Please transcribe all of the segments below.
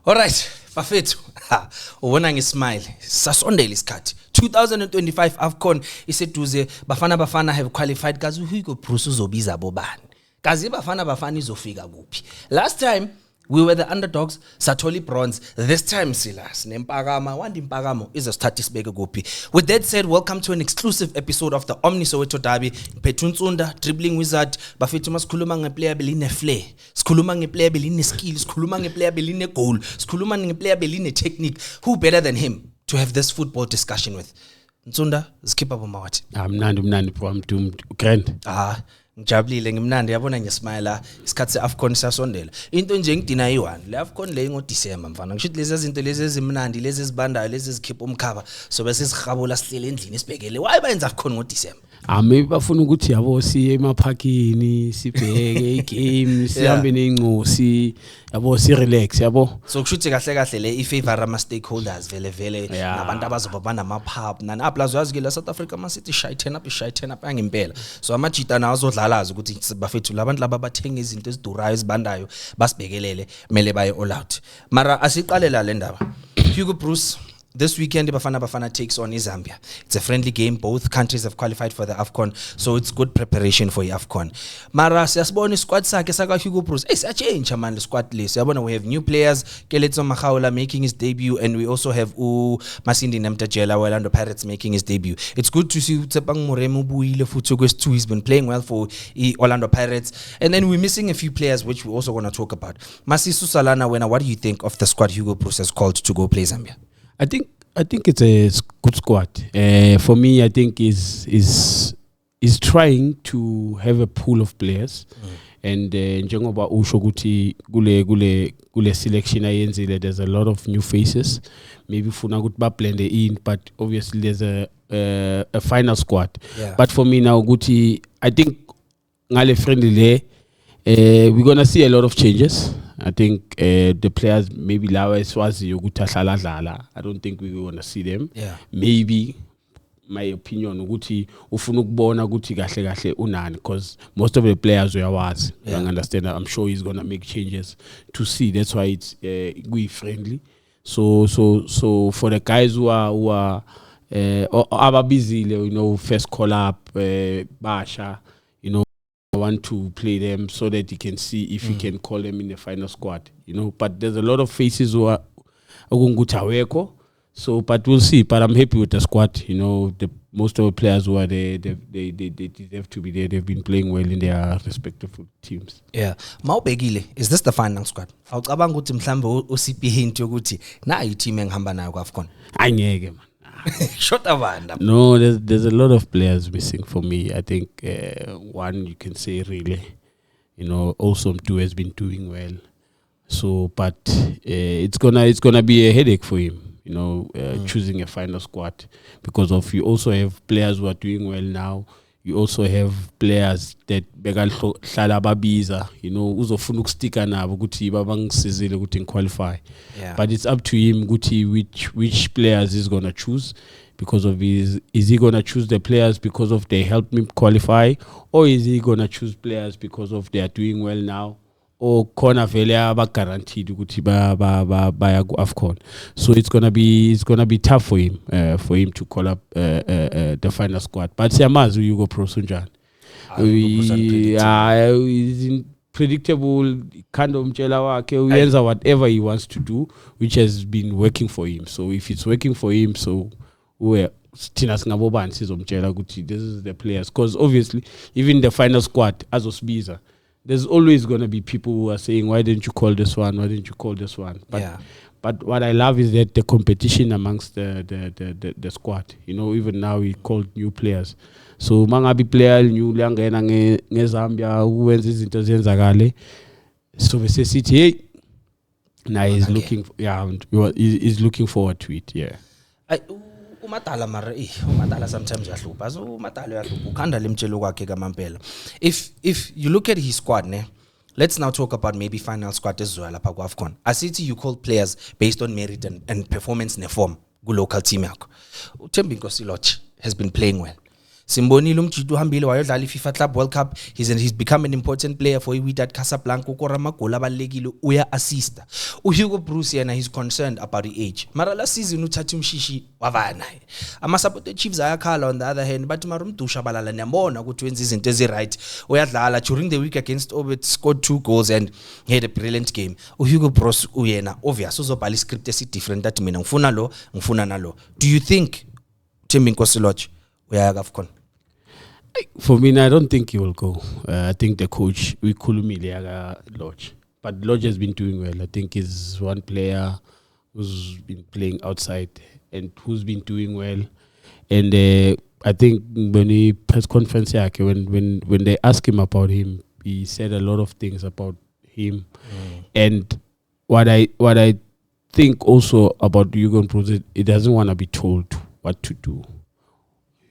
Alright, bafethu. Ubona ngismile. Sasondela isikhathi. 2025 AFCON iseduze Bafana have qualified kazi Hugo Bruce uzobiza bobani. Kazi Bafana izofika kuphi. Last time we were the underdogs, Satoli bronze. This time Silas Nempagama, Wandi Mpagamo is a status bega gopi. With that said, welcome to an exclusive episode of the Omni Soweto Derby. Petuntsunda, dribbling wizard, Bafetu skhuluma ngeplayer beline flair. Skhuluma ngeplayer beline skill, skhuluma ngeplayer beline goal, skhuluma ngeplayer beline technique. Who better than him to have this football discussion with? Ntsunda, skip up mawati. Mnandi from grand. Ngijabulile ngimnandi yabona ngismile isikhathi seAFCON sasondela into nje ngidina yi1 le AFCON le ngoDecember mfana ngisho lezi izinto lezi ezimnandi lezi ezibandayo lezi ezikhipha umkhaba so bese sihabula sihlele endlini sibhekele why bayenza AFCON ngoDecember maybe bafuna ukuthi yabo siye emaphakini sibheke igame sihambe nengcosi yabo si relax yabo so kushuthi kahle le ifavor ama stakeholders vele nabantu abazobabana amapub nani aplazo yazi ke la South Africa Man City shy 10 up angempela so amajita nawo azodlalaza ukuthi bafethu labantu laba bathenga izinto ezidurayo ezibandayo basibhekelele mele baye all out mara asiqalela le ndaba Hugo Bruce. This weekend, Bafana takes on Zambia. It's a friendly game. Both countries have qualified for the AFCON, so it's good preparation for the AFCON. Mara, siyasibona squad sakhe saka Hugo Bruce. Change man the squad list. Siyabona we have new players. Keletso Makhaola making his debut, and we also have Masindi Namtajela, Orlando Pirates making his debut. It's good to see Tsepang Moremu Buile Futsogwes too. He's been playing well for Orlando Pirates, and then we're missing a few players, which we also want to talk about. Masisu Salana, what do you think of the squad Hugo Bruce has called to go play Zambia? I think it's a good squad. For me, I think is trying to have a pool of players, and njengoba usho ukuthi kule selection ayenzile there's a lot of new faces. Maybe funa ukuthi ba blend in, but obviously there's a final squad. Yeah. But for me now, ukuthi I think ngale friendly we're gonna see a lot of changes. I think the players maybe lawa Swazi ukuthi ahlala dlala. I don't think we want to see them. Yeah. Maybe my opinion ukuthi ufuna ukubona ukuthi kahle unani because most of the players uyawazi. You understand that? I'm sure he's going to make changes to see. That's why it's we friendly. So for the guys who are busy, first call up Basha, I want to play them so that you can see if you can call them in the final squad, but there's a lot of faces who are Ogungutaweko. So, but we'll see. But I'm happy with the squad. Most of the players who are there, they deserve to be there. They've been playing well in their respective teams. Yeah. Mawubekile, is this the final squad? Awucabanga ukuthi mhlambe usiphi hint yokuthi na i-team engihamba nayo ku-AFCON? Angeke man. Short abanda. No, there's a lot of players missing for me. I think one you can say really, Awesome 2 has been doing well. So, but it's gonna be a headache for him. Choosing a final squad because of you also have players who are doing well now. You also have players that begalhlala babiza, uzofuna ukustika nabo ukuthi babangisizile ukuthi qualify. But it's up to him ukuthi which players he's going to choose because of is he going to choose the players because of they helped me qualify, or is he going to choose players because of they are doing well now, or khona vele aba guaranteed ukuthi baya ku AFCON. So it's gonna be tough for him to call up the final squad. But siyamazi Hugo Bruce unjani. He's predictable kind of mtshela wakhe uyenza whatever he wants to do, which has been working for him. So if it's working for him, so thina singabobani sizomtshela ukuthi this is the players, because obviously even the final squad azosibiza, there's always going to be people who are saying, why didn't you call this one? Why didn't you call this one? But what I love is that the competition amongst the squad. Even now we called new players. So mangabi player new langena ngeZambia uwenza izinto zenzakale. So bese sithi hey, now he's looking he's looking forward to it. Yeah. Umatala mara umatala sometimes uyahlupha so umatala uyahlupha ukhanda lemtshelo kwakhe kamampela. If you look at his squad let's now talk about maybe final squad ezizwa lapha ku AFCON. Asithi you call players based on merit and performance neform ku local team yakho. Uthembi Nkosi Lotch has been playing well. simbonile umjito uhambile wayodlala iFIFA Club World Cup. He's become an important player for iWydad Casablanca. Ukora magoli abalekile uya assista. Hugo Bruce yena he's concerned about the age. Mara last season uthatha umshishi wavana naye. Ama supported Chiefs ayakhala on the other hand, but marumdusha balala niyabona ukuthi wenza izinto ezi-right. Uyadlala during the week against Obit, scored 2 goals and he had a brilliant game. Hugo Bruce uyena obvious uzobhala iscript esi-different that mina ngifuna lo ngifuna nalo. Do you think Thembi Nkosi-Lorch uyaya kaFCON? For me, I don't think he will go. I think the coach, we Kulumile Lorch. But Lorch has been doing well. I think he's one player who's been playing outside and who's been doing well. And I think when he press conference, when they asked him about him, he said a lot of things about him. And what I think also about Hugo Bruce, he doesn't want to be told what to do.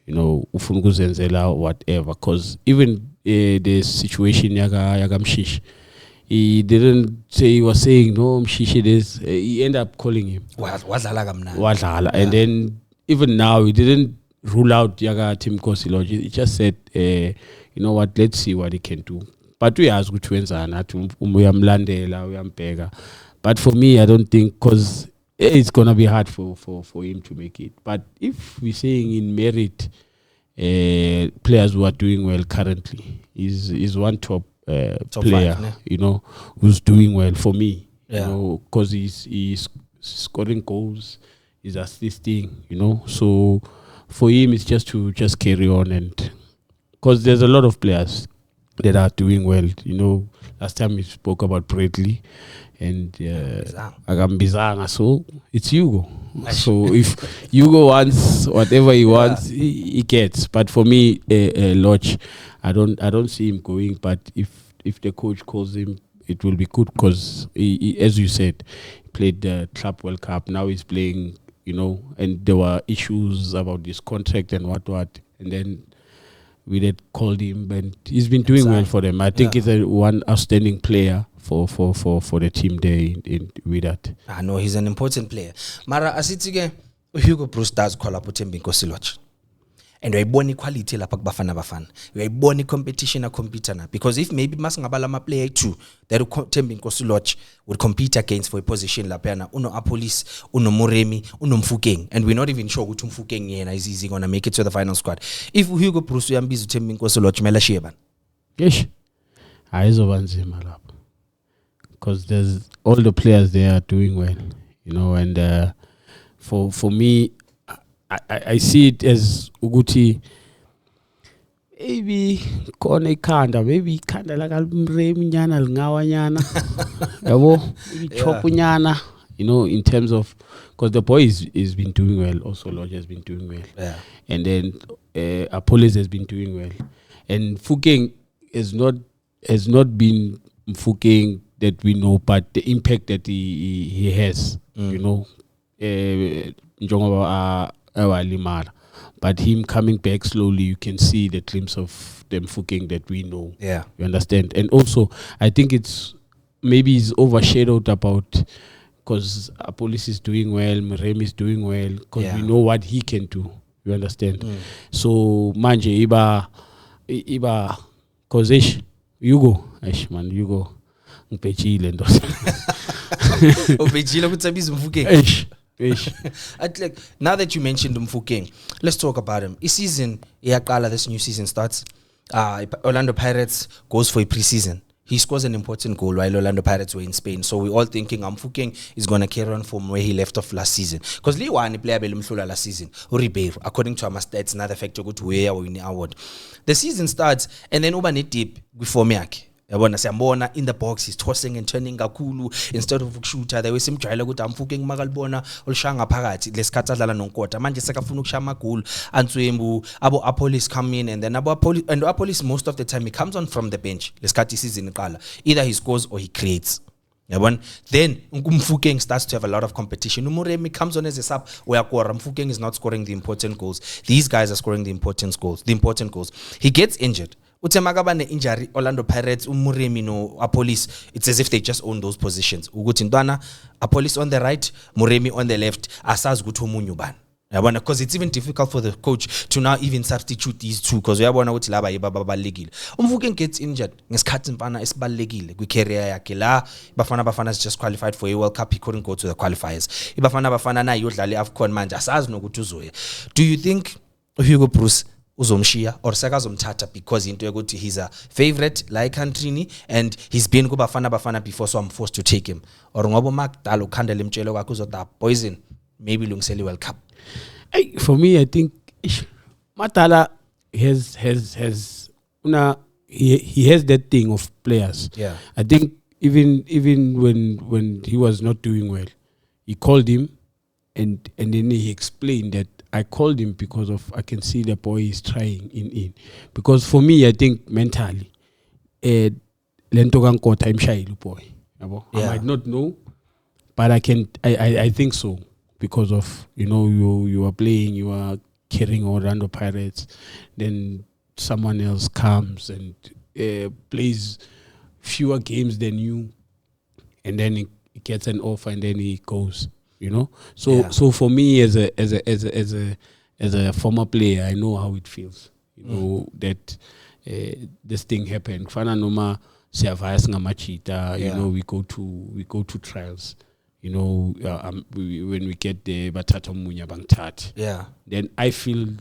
You know, ufunguzenzela whatever, because even the situation yaga Mshishi, he didn't say, he was saying no Mshishi this, he ended up calling him Wadlala. And then even now he didn't rule out Yaga Thembi Nkosi-Lorch. He just said you know what, let's see what he can do. But we ask which ones are not uyambheka. But for me, I don't think, because it's gonna be hard for him to make it. But if we're saying in merit, players who are doing well currently, is one top player, 5, you know, who's doing well for me. Yeah. You know, because he's scoring goals, he's assisting, you know. So for him, it's just to carry on, and because there's a lot of players that are doing well. You know, last time we spoke about Bradley and Agambizanga, so it's Hugo. So if Hugo wants whatever he wants, he gets. But for me, Lorch, I don't see him going. But if the coach calls him, it will be good, because he, as you said, he played the Club World Cup. Now he's playing, you know, and there were issues about this contract and what, and then we did called him, and he's been doing well for them. I think he's one outstanding player for the team there in Wydad. I know he's an important player. Mara asitsike Hugo Bruce does call up Thembi Nkosi-Lorch. And uyayibona quality lapha kubafana bafana. Uyayibona competition compete na, because if maybe masingabala ama player 2 that Thembi Nkosi-Lorch would compete against for a position lapha uno Apolis, uno Moremi, uno Mfukeng, and we're not even sure ukuthi Mfukeng yena is going to make it to the final squad. If Hugo Bruce uyambiza Thembi Nkosi-Lorch mela sheba. Yes. Aizobanzima lapha. Because there's all the players there are doing well, you know, and for me, I see it as Uguti, maybe kone kanda, maybe kanda like Mremi nyana ngawa nyana, chopu nyana, you know, in terms of, because the boy is been doing well, also Lorch has been doing well, and then Apolis has been doing well, and Mfukeng has not been Mfukeng that we know, but the impact that he has, you know, but him coming back slowly, you can see the glimpse of them Mfukeng that we know. Yeah, you understand. And also, I think it's overshadowed about, because Apolis is doing well, Mremi is doing well, because we know what he can do. You understand. So manje iba cause Hugo, man, Hugo. Upechile ndo. Upechile kutsabiza Mfukeng. Like, now that you mentioned Mfukeng, let's talk about him. This season, this new season starts. Orlando Pirates goes for a preseason. He scores an important goal while Orlando Pirates were in Spain. So we're all thinking Mfukeng is going to carry on from where he left off last season. Because Lee won the player last season. Ribeiro, according to our stats, another factor go to where we win the award. The season starts, and then Uba deep before Miaki. Siyambona in the box, he's tossing and turning kakhulu instead of ukushooter. They wesimjayela ukuthi Mfukeng makalibona olishanga phakathi lesikhathi adlala nonkota manje sekafuna ukushaya amagoli Antswembu abo Apolis come in, and then Apolis most of the time he comes on from the bench lesikhathi season iqala, either he scores or he creates. Then Mfukeng starts to have a lot of competition. Umuremi comes on as a sub where Mfukeng is not scoring the important goals. These guys are scoring the important goals. He gets injured. Utemakabane injury, Orlando Pirates, Umuremi no Apolis, it's as if they just own those positions. Ugutindwana, Apolis on the right, Muremi on the left, asaz gutu munyuban. Because it's even difficult for the coach to now even substitute these two because uyabona ukuthi laba yibabalekile. Umfukeng gets injured ngesikhathi mfana esibalekile kwi-career yakhe la Bafana is just qualified for a World Cup, he couldn't go to the qualifiers. Bafana na yodlala iAfcon manje asazi nokuthi uzoya. Do you think Hugo Broos uzomshiya or sekazomthatha because into yokuthi he's a favorite like country and he's been ku Bafana before, so I'm forced to take him? Or ngoba makudala ukhandela imtshelo kwakhe uzodaba poison maybe lungisele World Cup? Hey, for me, I think Matala he has that thing of players. Yeah. I think even when he was not doing well, he called him and then he explained that I called him because of I can see the boy is trying in. Because for me, I think mentally, Lento Gankota imshayile boy. I might not know, but I think so. Because of, you are playing, you are carrying Orlando Pirates, then someone else comes and plays fewer games than you, and then he gets an offer and then he goes, So for me as a former player, I know how it feels, that this thing happened. Fana noma siyavaya singamachita, we go to trials. When we get there, batata munya bangtat. Yeah. Then I feel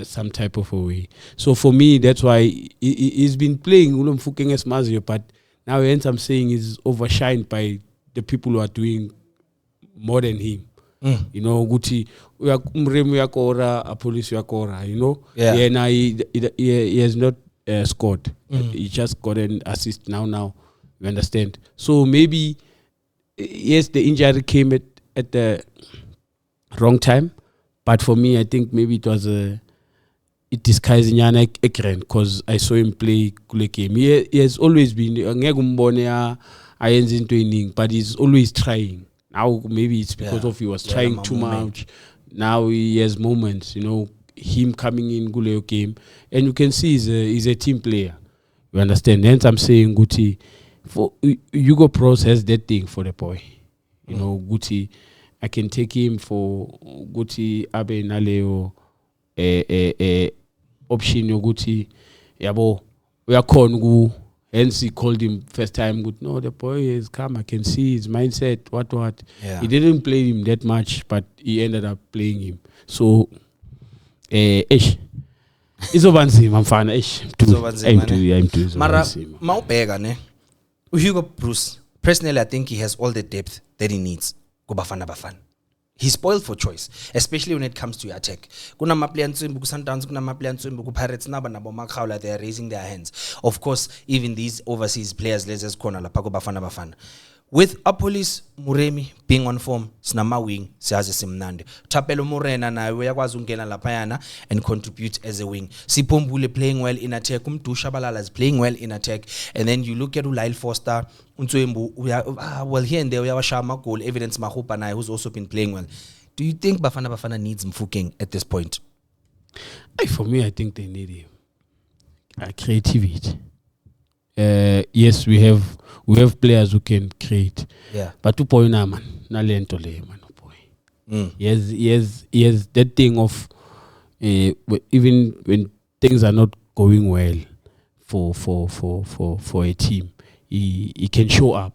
some type of a way. So for me, that's why he's been playing Ulumfukeng as Mazio, but now hence I'm saying he's overshined by the people who are doing more than him. Guti Mremu yakora, a police yakora, Yeah. Yeah, now he has not scored. He just got an assist now. You understand? So maybe. Yes, the injury came at the wrong time, but for me, I think maybe it was it disguised Nyana Ekren because I saw him play kule game. He has always been but he's always trying. Now maybe it's because of he was trying too much. Now he has moments, him coming in kule game, and you can see he's a team player. You understand? Hence I'm saying Guti. For Hugo Broos has that thing for the boy, Guti. I can take him for Guti Abe Naleo option. Guti, yabo we are Kongu. Hence he called him first time. Good, no, the boy has come. I can see his mindset. What? Yeah. He didn't play him that much, but he ended up playing him. So, Izobanzima mfana I'm too. Mara maubheka ne. Hugo Broos, personally, I think he has all the depth that he needs. Bafana. He's spoiled for choice, especially when it comes to attack. Kuna maplayer ntswimbu ku Sundowns, kuna maplayer ntswimbu ku Pirates, nabo Makhawula, they are raising their hands. Of course, even these overseas players, let's just corner la pako Bafana. With Apolis Muremi being on form, Snama wing, siyazi simnandi. Thapelo Morena na uyakwazi ungena laphayana and contribute as a wing. Sipombule playing well in attack, Shabalala is playing well in attack, and then you look at Lyle Foster, Untwembu, well here and there uyawashama goal, Evidence Mahupa na who's also been playing well. Do you think Bafana needs Mfukeng at this point? For me, I think they need him. Creativity. Yes, we have players who can create. Yeah. But 2 na man, na lento le man boy. Yes, that thing of even when things are not going well for a team, he can show up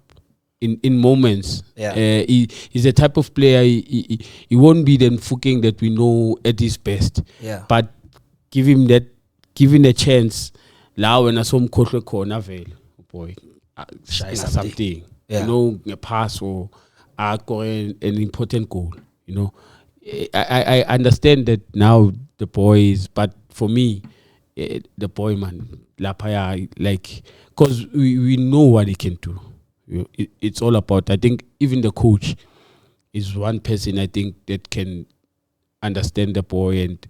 in moments. Yeah. He's the type of player he won't be the Mfukeng that we know at his best. Yeah. But give him a chance. La when I saw him corner veil, boy, something. Yeah. A pass or an important goal. I understand that now the boys, but for me, the boy man, Lapaya, because we know what he can do. It's all about. I think even the coach is one person I think that can understand the boy and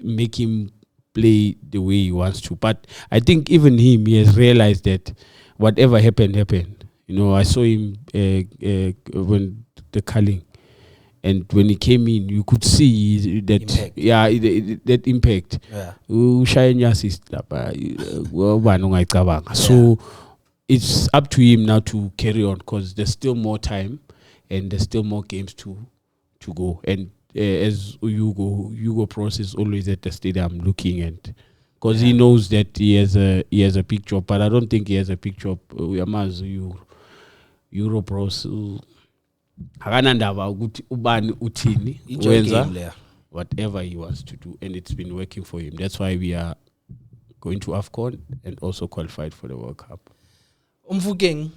make him play the way he wants to. But I think even him, he has realized that whatever happened. I saw him when the culling, and when he came in, you could see that impact. That impact. Yeah. So it's up to him now to carry on because there's still more time and there's still more games to to go. And as Hugo Bros is always at the stadium looking, and because he knows that he has a big job, but I don't think he has a big job. Euro Bros akanandaba ukuthi ubani uthini wenza whatever he wants to do, and it's been working for him. That's why we are going to AFCON and also qualified for the World Cup. Mfukeng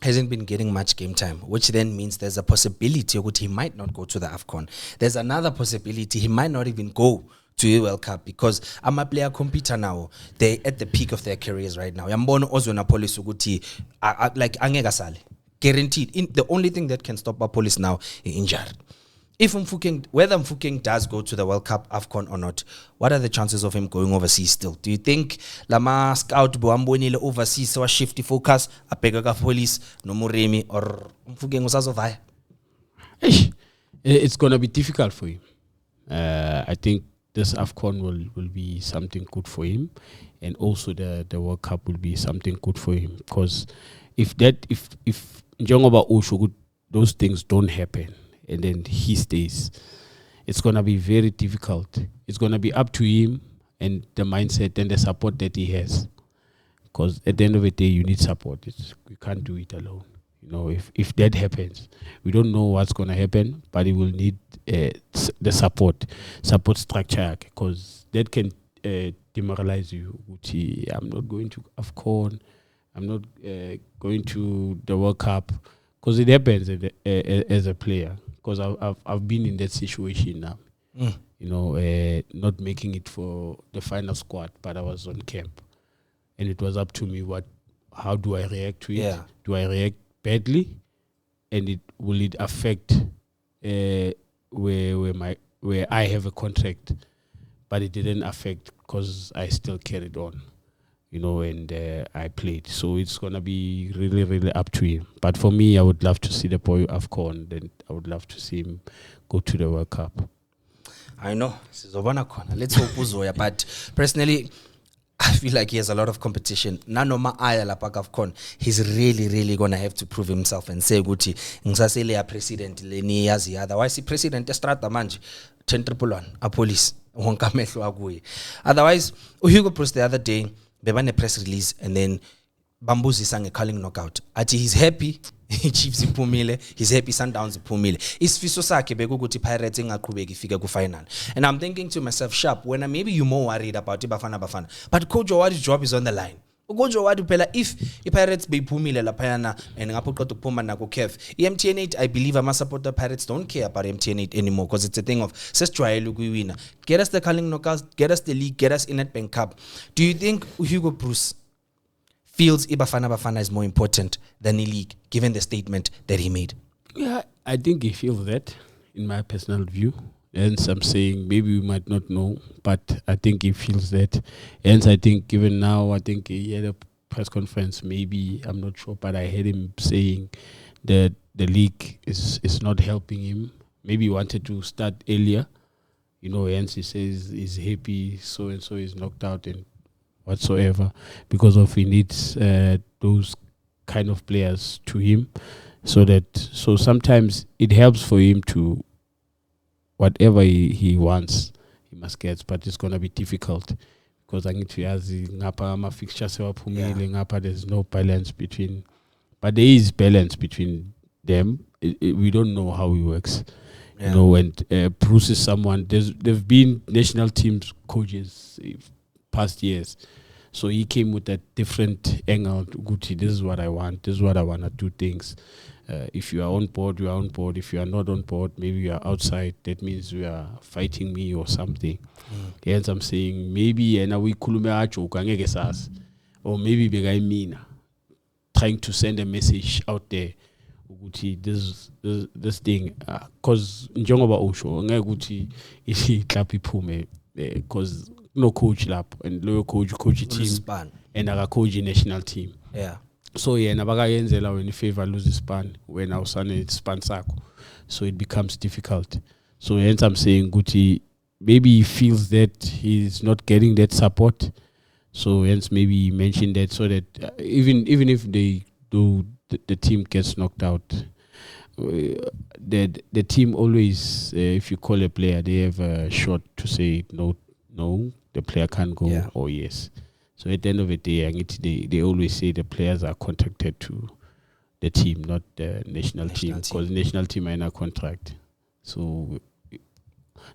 hasn't been getting much game time, which then means there's a possibility that he might not go to the AFCON. There's another possibility he might not even go to the World Cup, because I'm a player computer now. They're at the peak of their careers right now. Yambono Ozona Police Uguti like angeka sale. Guaranteed. The only thing that can stop Police now is injured. If whether Mfukeng does go to the World Cup, AFCON or not, what are the chances of him going overseas still? Do you think Lama scout Boambonile overseas so shifty focus a Pegaka Police no Muremi or Mfukeng Usazovai? It's gonna be difficult for him. I think this AFCON will be something good for him, and also the World Cup will be something good for him, because if Njongoba Osho, those things don't happen and then he stays, it's going to be very difficult. It's going to be up to him and the mindset and the support that he has, because at the end of the day you need support. You can't do it alone. You know, if that happens, we don't know what's going to happen, but he will need the support structure, because that can demoralize you. I'm not going to AFCON, I'm not going to the World Cup, because it happens as a player. Because I've been in that situation now, you know, not making it for the final squad, but I was on camp, and it was up to me how do I react to it? Yeah. Do I react badly, and will it affect where I have a contract? But it didn't affect, because I still carried on, you know, and I played. So it's gonna be really, really up to him. But for me, I would love to see the boy AFCON. Then I would love to see him go to the World Cup. I know. Let's hope Uzoya. But personally, I feel like he has a lot of competition. Nanoma aya lapak AFCON, he's really, really gonna have to prove himself and say, "Guti, ngisasele a president leni yazi." Otherwise, president estrata manje 10-1 a police wonkamehlo akuye. Otherwise, Hugo Bros the other day bebane press release, and then Bambuzi sang a calling knockout. Ati he's happy. Chiefs iphumile, he's happy Sundowns iphumile. Isifiso sakhe bekukuthi Pirates ingaqhubeki ifike ku final. And I'm thinking to myself, sharp, when maybe you're more worried about Bafana. But Coach Owadi's job is on the line. Coach Owadi phela if Pirates beyiphumile laphayana and ngapho qeda ukuphuma nako KEF. MTN8, I believe ama supporter Pirates don't care about MTN8 anymore, because it's a thing of sesijwayele ukuwina. Get us the calling knockout, get us the league, get us in Nedbank Cup. Do you think Hugo Bros feels Bafana is more important than the league, given the statement that he made? Yeah, I think he feels that, in my personal view. And I'm saying maybe we might not know, but I think he feels that. And I think even now, I think he had a press conference, maybe, I'm not sure, but I heard him saying that the league is not helping him. Maybe he wanted to start earlier. You know, hence he says he's happy, so-and-so is knocked out and whatsoever, because of he needs those kind of players to him, so sometimes it helps for him to whatever he wants, he must get, but it's gonna be difficult, because I need to ask ngapha fixtures ngapha, there's no balance between, but there is balance between them. We don't know how it works. You know, and Bruce is someone, there've been national teams coaches past years, so he came with a different angle. Guti, this is what I want, this is what I want to do things. If you are on board, you are on board. If you are not on board, maybe you are outside. That means you are fighting me or something. Hence I'm saying maybe we or maybe begai mina trying to send a message out there. Guti, this thing, because njengoba usho ngeke ukuthi ihlap iphume, because no coach lap and loyo coach team and aka coach national team. Yeah. So yeah, nabakayenzela when favor lose span when awusane span sakho, so it becomes difficult. So hence I'm saying Guti, maybe he feels that he's not getting that support, so hence maybe he mentioned that, so that even if they do the team gets knocked out, the team always, if you call a player, they have a shot to say no, the player can't go, or yes. So at the end of the day, they always say the players are contracted to the team, not the national team, because national team are in a contract. So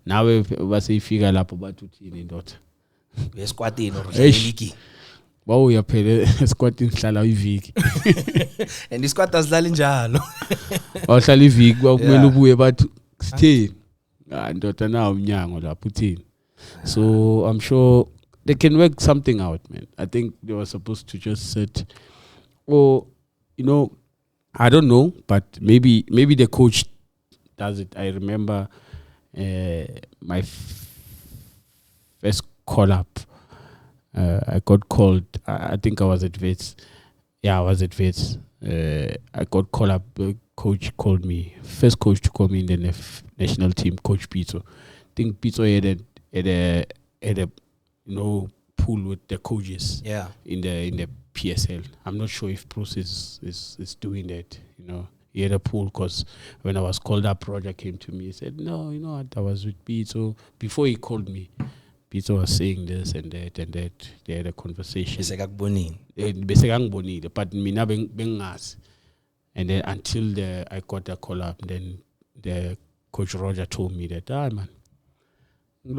now we say figure lapho bathini ndoda. Esquadini or league. Wow, uyaphela squad inhlala iviki. And isquad asidlala njalo. Awuhlala iviki kwakumele ubuye bathi sithini. Ndoda na umnyango lapho uthini. So I'm sure they can work something out, man. I think they were supposed to just sit, or I don't know, but maybe the coach does it. I remember my first call up. I got called. I think I was at Wits. Yeah, I was at Wits. I got called up. Coach called me. First coach to call me in the national team, Coach Pito. I think Pito had a pool with the coaches. Yeah. In the PSL. I'm not sure if Bruce is doing that. He had a pool because when I was called up, Roger came to me. He said, "No, you know what? I was with Pito before he called me." Peter was saying this and that and that. They had a conversation. But mina bengazi. And then until I got the call up, then the coach Roger told me that, man, he's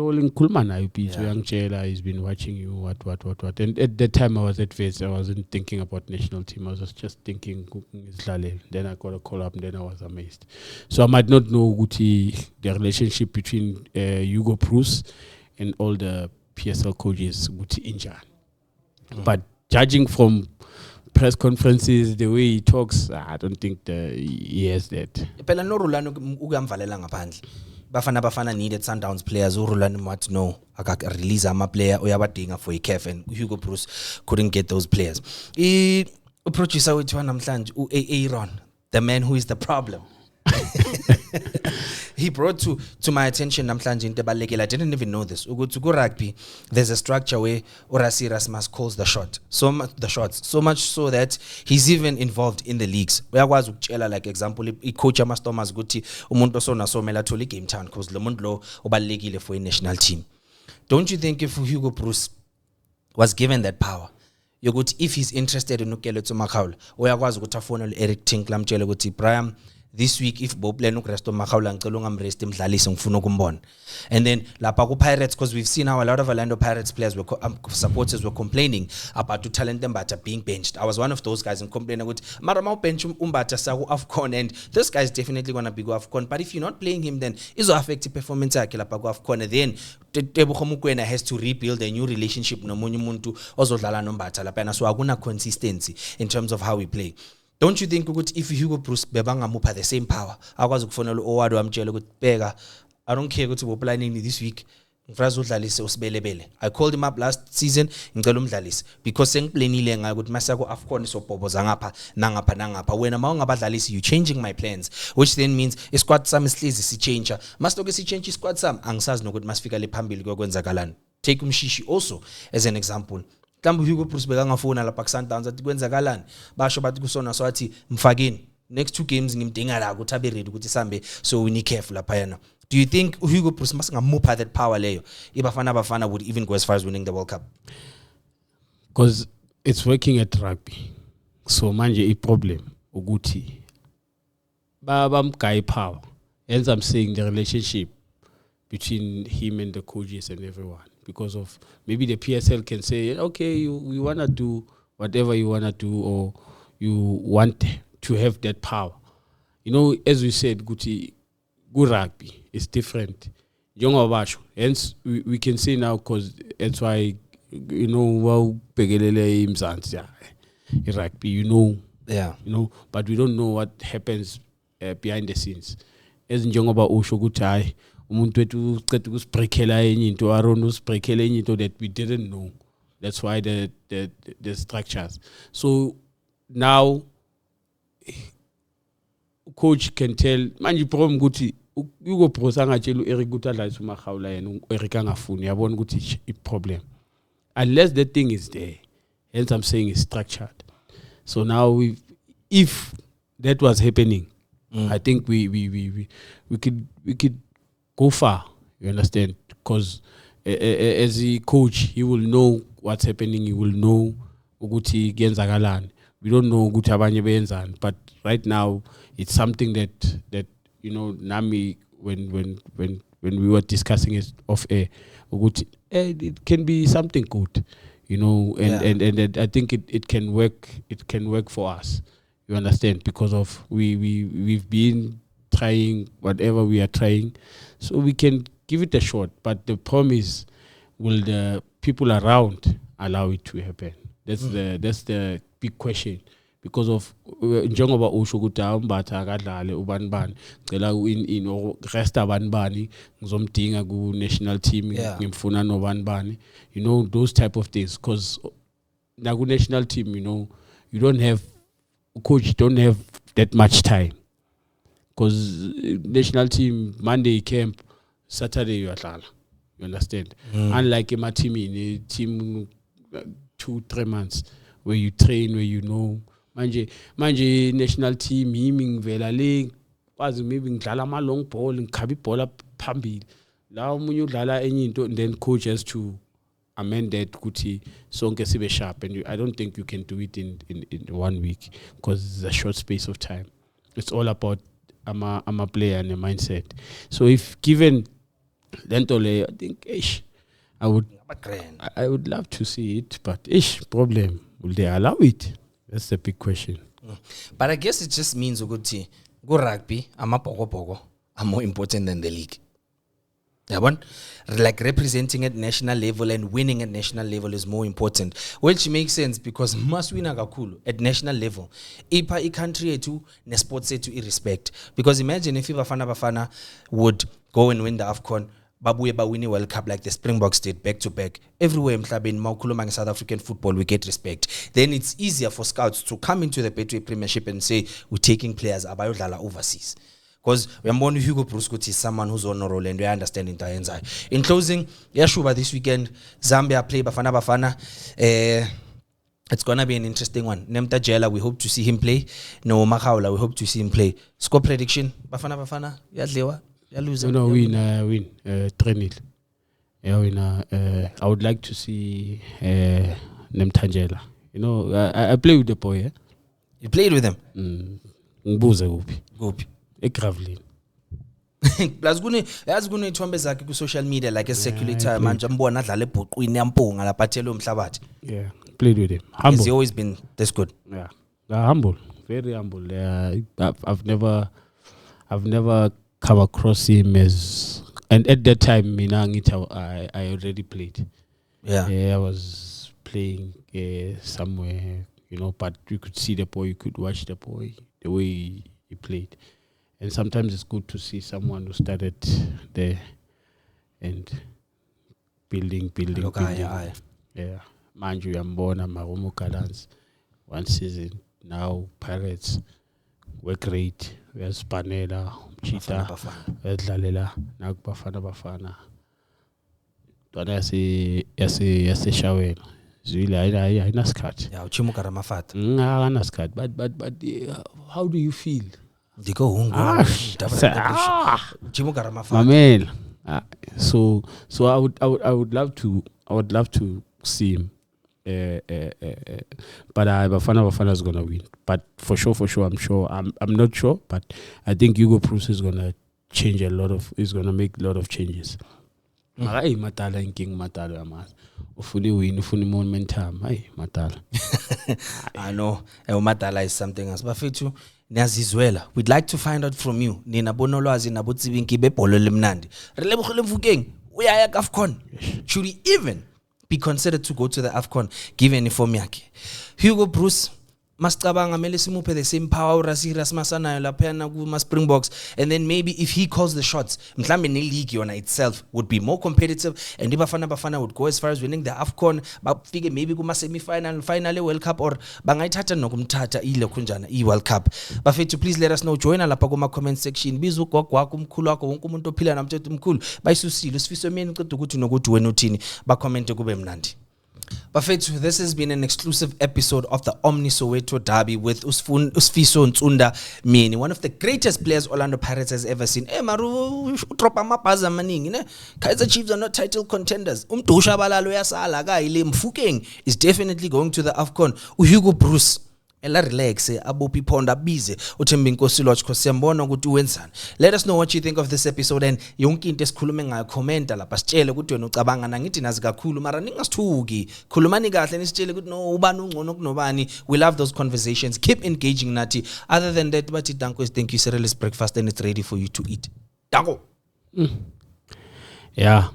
been watching you, what. And at that time I was at Vets, I wasn't thinking about national team. I was just thinking, then I got a call up and then I was amazed. So I might not know the relationship between Hugo Bruce and all the PSL coaches would injure. But judging from press conferences, the way he talks, I don't think he has that. Phela no Rulani ukamvalela ngaphandle. Bafana needed Sundowns players. Rulani might know release ama player uyabadinga for iCAF, and Hugo Bruce couldn't get those players. Producer wethu namhlanje Aaron, the man who is the problem. He brought to my attention namhlanje into ebalekile. I didn't even know this. Uguthi ku rugby there's a structure where Orasi Rasmus calls the shots so much so that he's even involved in the leagues. Uyakwazi ukutshela like example coach amastomas ukuthi umuntu osona somela athola game time because lo muntu lo ubalekile for a national team. Don't you think if Hugo Bruce was given that power, yokuthi if he's interested in uKeletso Makhaula uyakwazi ukuthi afonele Eric Tinkler amtshele ukuthi Brian, this week if Boplan uKresto Makhaula ngicela ungamrest emdlalise ngifuna ukumbona. And then lapha ku Pirates, because we've seen how a lot of Orlando Pirates players were supporters were complaining about the talent Mbatha being benched. I was one of those guys and complaining with mara mau bench Mbatha sa ku AFCON, and this guy is definitely going to be go AFCON, but if you're not playing him then izo affect performance yakhe lapha ku AFCON. Then Tebogo Mokoena has to rebuild a new relationship nomunye umuntu ozodlala noMbatha lapha, so akuna consistency in terms of how we play. Don't you think if Hugo Bruce bebangamupha the same power akwazi ukufonela owadu amtshela ukuthi bheka, I don't care ukuthi boplanini this week ngifraza udlalise usibelebele. I called him up last season ngicela umdlalise because sengiplanile ngayo ukuthi masako AFCON sobhoboza ngapha nangapha wena mawungabadlalisi you changing my plans, which then means isquad sami sihlezi sichange. Mastoke sichange isquad sami angisazi nokuthi masifika le phambili kokwenzakalani. Take umshishi also as an example. Mhlawumbe Hugo Bruce bekangafuna lapha kuSundowns athi kwenzakalani, basho bathi kusona so athi mfakeni next 2 games ngimdinga la ukuthi abe ready ukuthi sambe so we need careful lapha yana. Do you think Hugo Bruce masingamupha that power leyo ibafana would even go as far as winning the World Cup? Because it's working at rugby. So manje a problem ukuthi babamguy power. Hence I'm saying the relationship between him and the coaches and everyone, because of maybe the PSL can say, okay, you want to do whatever you want to do, or you want to have that power. As we said, good rugby is different. Hence we can say now, because that's why, wow, Pegelele Imzans, rugby, yeah, but we don't know what happens behind the scenes. As njengoba usho ukuthi hayi umuntu wethu uqeda ukusibreakela enye into around usibreakela enye into that we didn't know. That's why the structures. So now coach can tell manje problem ukuthi Hugo Bruce angatshela Eric ukuthi adlalise uMakhaula yena Eric angafuni yabona ukuthi i problem unless the thing is there. Hence I'm saying it's structured. So now if that was happening, I think we could go far. You understand? Because as a coach, he will know what's happening. He will know ukuthi kuyenzakalani. We don't know ukuthi abanye benzani, but right now it's something that you know. Nami when we were discussing it off air, ukuthi it can be something good, you know, and I think it can work. It can work for us. You understand? Because of we've been trying whatever we are trying, so we can give it a shot. But the problem is, will the people around allow it to happen? That's the big question. Because of njengoba usho ukuthi awumbatha akadlale ubani bani cela in or rest abani bani ngizomdinga ku national team ngimfuna nobani bani, you know, those type of things. Because na ku national team, you know, you don't have coach, don't have that much time, because national team Monday camp, Saturday uyadlala. You understand? Unlike a team in a team 2-3 months where you train, where you know manje national team yimi ngivela le kwazi maybe ngidlala ama long ball ngikhabi ibhola phambili la umunye udlala enye into, and then coach has to amend that ukuthi sonke sibe sharp, and I don't think you can do it in 1 week because it's a short space of time. It's all about I'm a player and a mindset. So if given Lentole, I think I would love to see it, but problem, will they allow it? That's the big question. But I guess it just means ukuthi go rugby amabhokobhoko are more important than the league. Like representing at national level and winning at national level is more important, which makes sense because must win kakhulu at national level. Ipa I country etu ne sports etu irrespect. Because imagine if Bafana would go and win the AFCON, babuye ba win World Cup like the Springboks did back to back. Everywhere in Maukulumang South African football we get respect. Then it's easier for scouts to come into the Betway Premiership and say we're taking players abayodlala overseas. Because we are more Hugo Bruce is someone who's on a roll and we understand in Taenzai. In closing, Yashuba this weekend, Zambia play Bafana. It's gonna be an interesting one. Nemta Jela, we hope to see him play. No Makaula, we hope to see him play. Score prediction, Bafana, Yadlewa. No, win 3-0. Yeah, win. I would like to see Nemtanjela. You know, I play with the boy. Yeah? You played with him? Ngubuza Gopi. Ekravlin. Plus gune ithombe zakhe ku social media like a circulator manje mbona adlala ebhoqweni yampunga la bathelo umhlabathi. Yeah, played with him. Humble. He's always been this good. Yeah. Humble, very humble. I've never come across him as, and at that time I already played. I was playing somewhere, you know, but you could see the boy, you could watch the boy, the way he played. And sometimes it's good to see someone who started there and building. Yeah. Mind you, I'm born at Marumo Gallants 1 season. Now Pirates were great. We have Spanela, Cheetah, we have Lalela, now Bafana. But I say Shawel. Really, I naskat. Yeah, Uchimukara Mafat. I naskat. But how do you feel? They go home. My man. So I would love to see him. But Bafana is gonna win. But for sure, I'm sure. I'm not sure, but I think Hugo Bruce is gonna change is gonna make a lot of changes. Matala and King Matala Amas. Ufuni win, ufuni momentum. Matala. I know. Matala is something else. But Fitu, Nazizwela, we'd like to find out from you. Nina Bonolo Nabutzibinki Bepolo Limnandi. Relebukule Mfugeng, we are at AFCON. Should we even be considered to go to the AFCON given form yake? Hugo Bruce masicabanga mele simuphe the same power Rasirus Masanayo lapha na kuma Springboks, and then maybe if he calls the shots mhlambe ne league yona itself would be more competitive, and Bafana would go as far as winning the AFCON, bafike maybe kuma final World Cup, or bangayithatha nokumthatha ile kunjana World Cup. Bafethu, please let us know. Join lapha kuma comment section. Biza ugwagwakho umkhulu wakho wonke umuntu ophila namthetho umkhulu bayisusile sifiso mina qeda ukuthi nokuthi wena uthini ba comment kube mnandi. Bafethu, this has been an exclusive episode of the Omni Soweto Derby with Usfiso Ntsunda Mini, one of the greatest players Orlando Pirates has ever seen. Maru drop amapaza maningi ne. Kaizer Chiefs are not title contenders. Umdusha balalo yasala ka ile Mfukeng is definitely going to the AFCON. Hugo Bruce ela relax abopi ponda bize uThembi Nkosi Lodge because siyambona ukuthi wenzani. Let us know what you think of this episode and yonke into esikhulume ngayo commenta lapha sitshele ukuthi wena ucabanga na ngithi nazi kakhulu mara ningasithuki khulumani kahle nisitshele ukuthi no ubani ungcono kunobani. We love those conversations, keep engaging nathi. Other than that bathi Danko, thank you, cereal is breakfast and it's ready for you to eat. Danko. Yeah.